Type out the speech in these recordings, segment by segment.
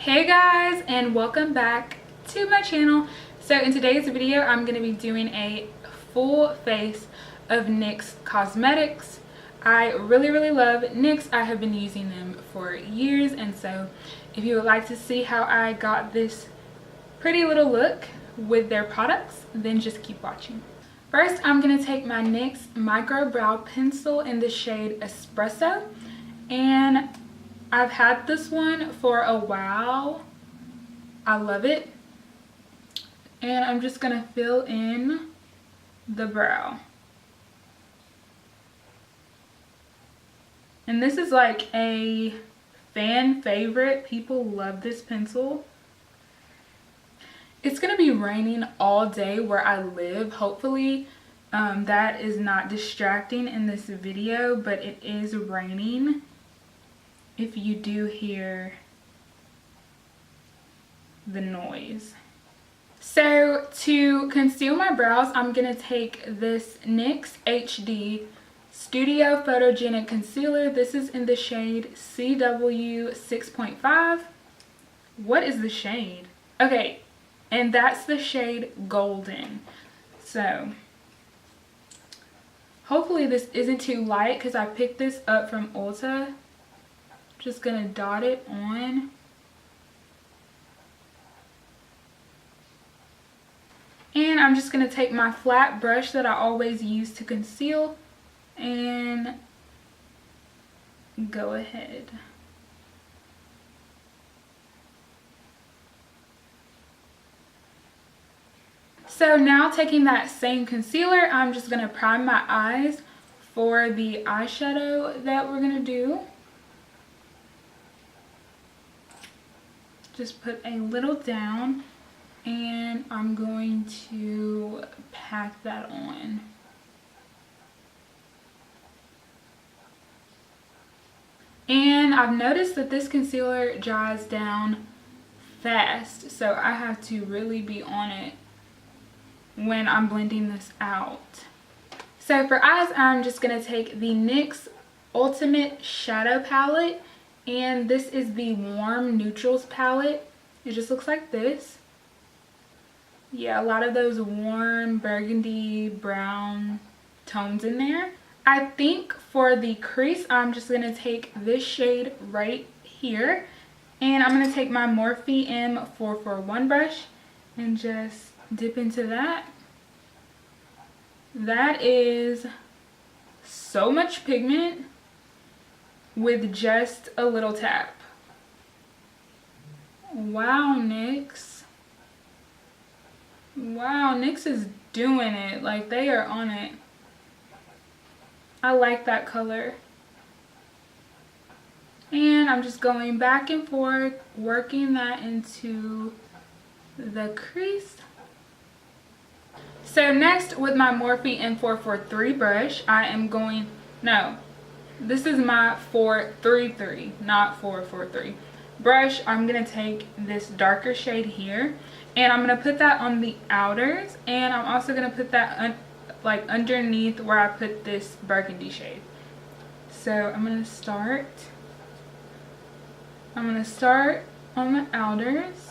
Hey guys, and welcome back to my channel. So in today's video I'm going to be doing a full face of NYX cosmetics. I really love NYX. I have been using them for years, and so if you would like to see how I got this pretty little look with their products, then just keep watching. First, I'm going to take my NYX Micro Brow Pencil in the shade Espresso, and I've had this one for a while. I love it. And I'm just going to fill in the brow. And this is like a fan favorite. People love this pencil. It's going to be raining all day where I live. Hopefully that is not distracting in this video, but it is raining. If you do hear the noise. So to conceal my brows, I'm going to take this NYX HD Studio Photogenic Concealer. This is in the shade CW 6.5. What is the shade? Okay, and that's the shade Golden. So hopefully this isn't too light because I picked this up from Ulta. Just gonna dot it on. And I'm just gonna take my flat brush that I always use to conceal and go ahead. So now taking that same concealer, I'm just gonna prime my eyes for the eyeshadow that we're gonna do. Just put a little down, and I'm going to pack that on. And I've noticed that this concealer dries down fast, so I have to really be on it when I'm blending this out. So for eyes, I'm just going to take the NYX Ultimate Shadow Palette. And this is the Warm Neutrals palette. It just looks like this. Yeah, a lot of those warm burgundy brown tones in there. I think for the crease, I'm just going to take this shade right here. And I'm going to take my Morphe M441 brush and just dip into that. That is so much pigment with just a little tap. Wow, NYX. Wow, NYX is doing it. Like, they are on it. I like that color. And I'm just going back and forth, working that into the crease. So next, with my Morphe M443 brush, I am going, this is my 433, not 443 brush. I'm going to take this darker shade here, and I'm going to put that on the outers, and I'm also going to put that like underneath where I put this burgundy shade. So I'm going to start on the outers.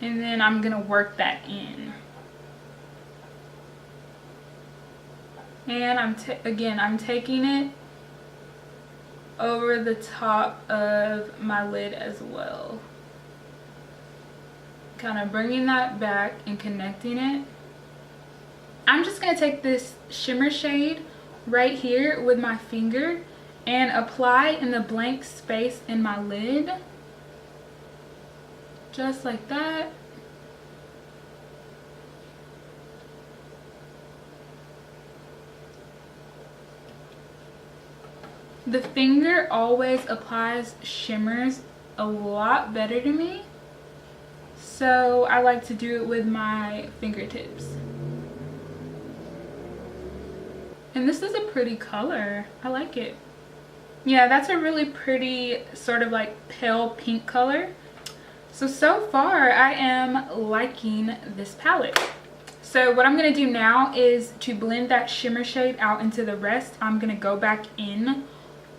And then I'm going to work that in. And I'm taking it over the top of my lid as well. Kind of bringing that back and connecting it. I'm just going to take this shimmer shade right here with my finger and apply in the blank space in my lid. Just like that. The finger always applies shimmers a lot better to me, so I like to do it with my fingertips. And this is a pretty color. I like it. Yeah, that's a really pretty sort of like pale pink color. So far I am liking this palette. So what I'm going to do now is to blend that shimmer shade out into the rest. I'm going to go back in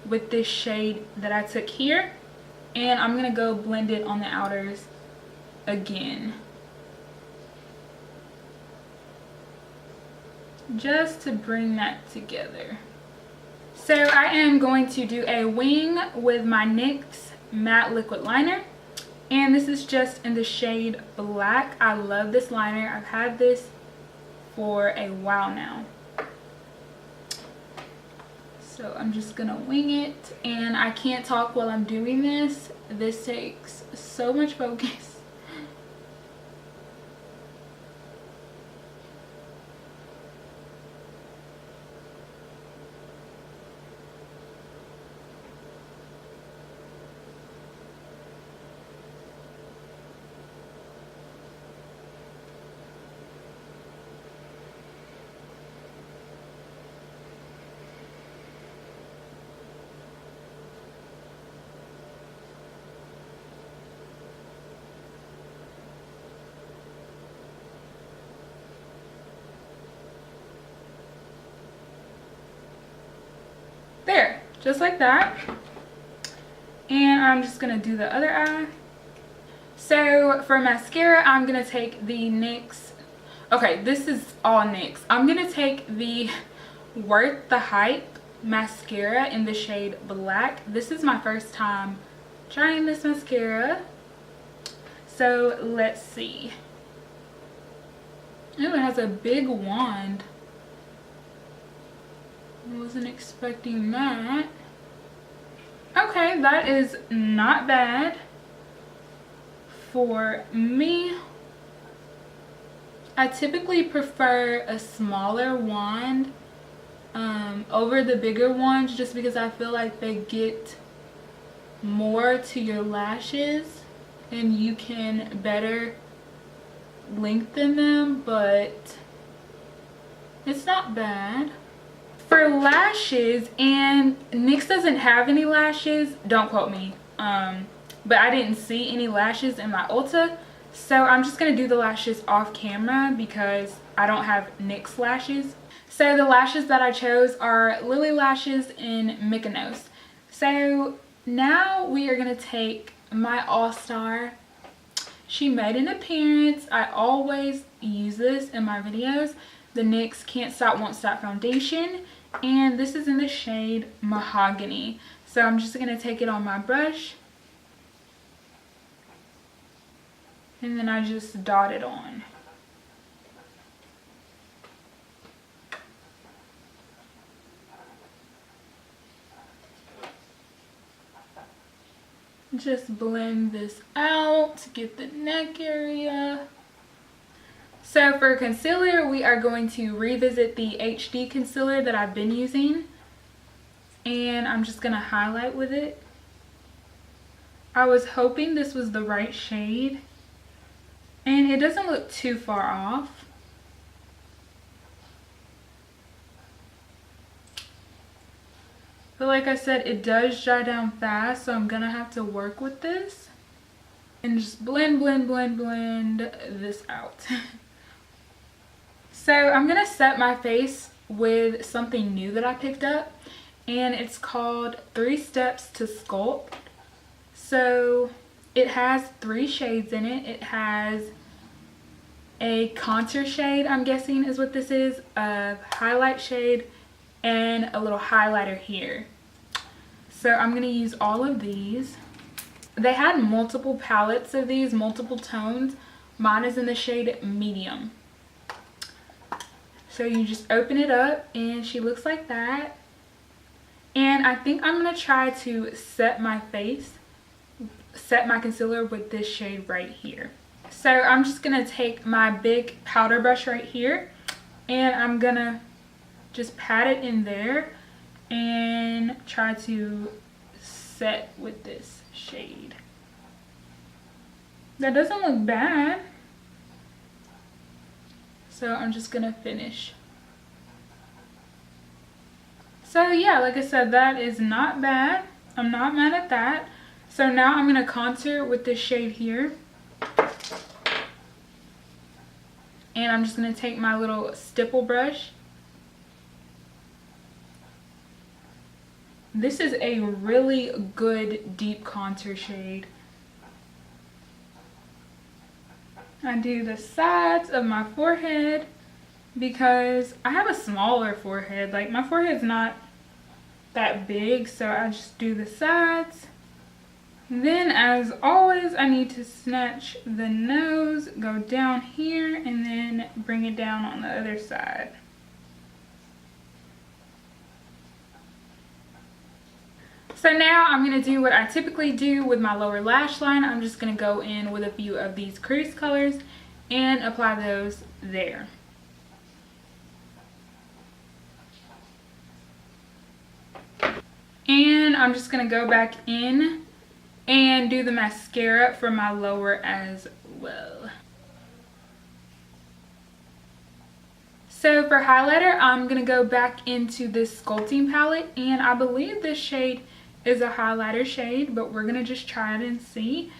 with this shade that I took here, and I'm going to go blend it on the outers again, just to bring that together. So I am going to do a wing with my NYX matte liquid liner, and this is just in the shade Black. I love this liner. I've had this for a while now. So I'm just gonna wing it, and I can't talk while I'm doing this. This takes so much focus. There, just like that. And I'm just gonna do the other eye. So for mascara, I'm gonna take the NYX, okay, this is all NYX. I'm gonna take the Worth the Hype mascara in the shade Black. This is my first time trying this mascara, so let's see. Oh, it has a big wand. I wasn't expecting that. Okay, that is not bad for me. I typically prefer a smaller wand over the bigger ones, just because I feel like they get more to your lashes and you can better lengthen them, but it's not bad. For lashes, and NYX doesn't have any lashes, don't quote me, but I didn't see any lashes in my Ulta, so I'm just going to do the lashes off camera because I don't have NYX lashes. So the lashes that I chose are Lily Lashes in Mykonos. So now we are going to take my All-Star. She made an appearance. I always use this in my videos. The NYX Can't Stop Won't Stop foundation, and this is in the shade Mahogany. So I'm just going to take it on my brush, and then I just dot it on. Just blend this out to get the neck area. So for concealer, we are going to revisit the HD concealer that I've been using, and I'm just going to highlight with it. I was hoping this was the right shade, and it doesn't look too far off. But like I said, it does dry down fast, so I'm going to have to work with this and just blend this out. So I'm going to set my face with something new that I picked up, and it's called 3 Steps to Sculpt. So it has 3 shades in it. It has a contour shade, I'm guessing is what this is, a highlight shade, and a little highlighter here. So I'm going to use all of these. They had multiple palettes of these, multiple tones. Mine is in the shade Medium. So you just open it up and she looks like that. And I think I'm going to try to set my face, set my concealer with this shade right here. So I'm just going to take my big powder brush right here, and I'm going to just pat it in there and try to set with this shade. That doesn't look bad. So I'm just gonna finish. So yeah, like I said, that is not bad. I'm not mad at that. So now I'm gonna contour with this shade here. And I'm just going to take my little stipple brush. This is a really good deep contour shade. I do the sides of my forehead because I have a smaller forehead. Like, my forehead's not that big, so I just do the sides. Then, as always, I need to snatch the nose, go down here, and then bring it down on the other side. So now I'm going to do what I typically do with my lower lash line. I'm just going to go in with a few of these crease colors and apply those there. And I'm just going to go back in and do the mascara for my lower as well. So for highlighter, I'm going to go back into this sculpting palette, and I believe this shade is a highlighter shade, but we're going to just try it and see.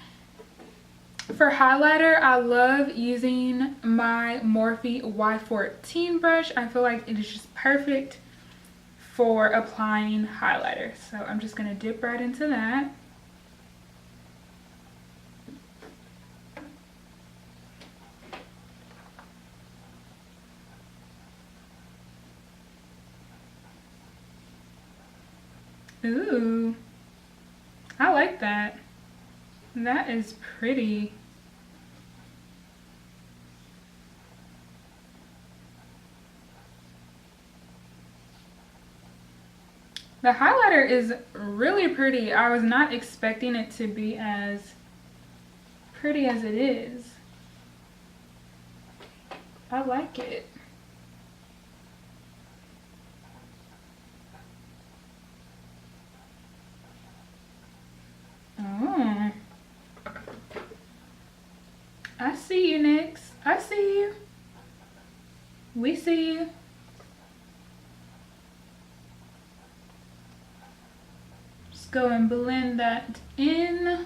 For highlighter, I love using my Morphe Y14 brush. I feel like it is just perfect for applying highlighter. So I'm just going to dip right into that. Ooh, I like that. That is pretty. The highlighter is really pretty. I was not expecting it to be as pretty as it is. I like it. Oh, I see you, Nyx. I see you. We see you. Just go and blend that in.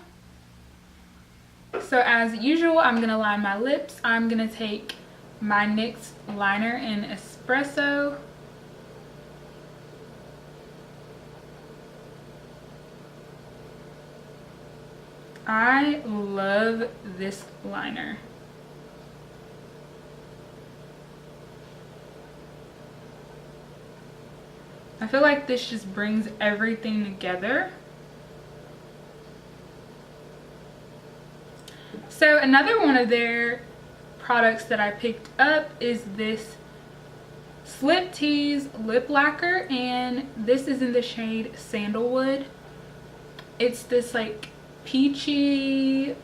So as usual, I'm going to line my lips. I'm going to take my NYX Liner in Espresso. I love this liner. I feel like this just brings everything together. So another one of their products that I picked up is this Tease lip lacquer, and this is in the shade Sandlewood. It's this like peachy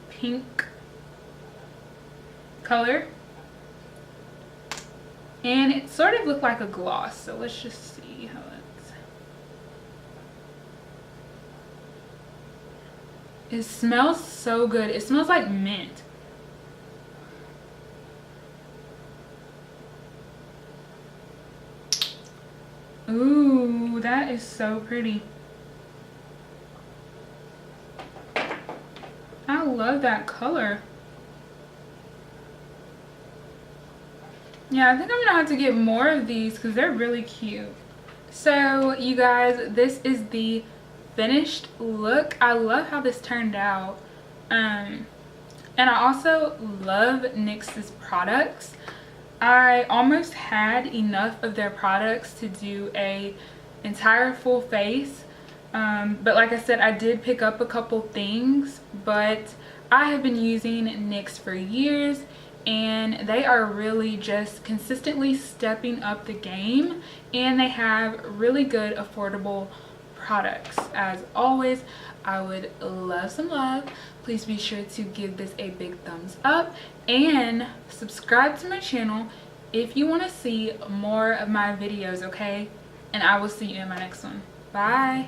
pink color, and it sort of looked like a gloss, so let's just see how it smells. So good. It smells like mint. Ooh, that is so pretty. I love that color. Yeah, I think I'm gonna have to get more of these because they're really cute. So you guys, this is the finished look. I love how this turned out. And I also love NYX's products. I almost had enough of their products to do a entire full face. But like I said, I did pick up a couple things, but I have been using NYX for years, and they are really just consistently stepping up the game, and they have really good affordable products. As always, I would love some love. Please be sure to give this a big thumbs up and subscribe to my channel if you want to see more of my videos, okay? And I will see you in my next one. Bye.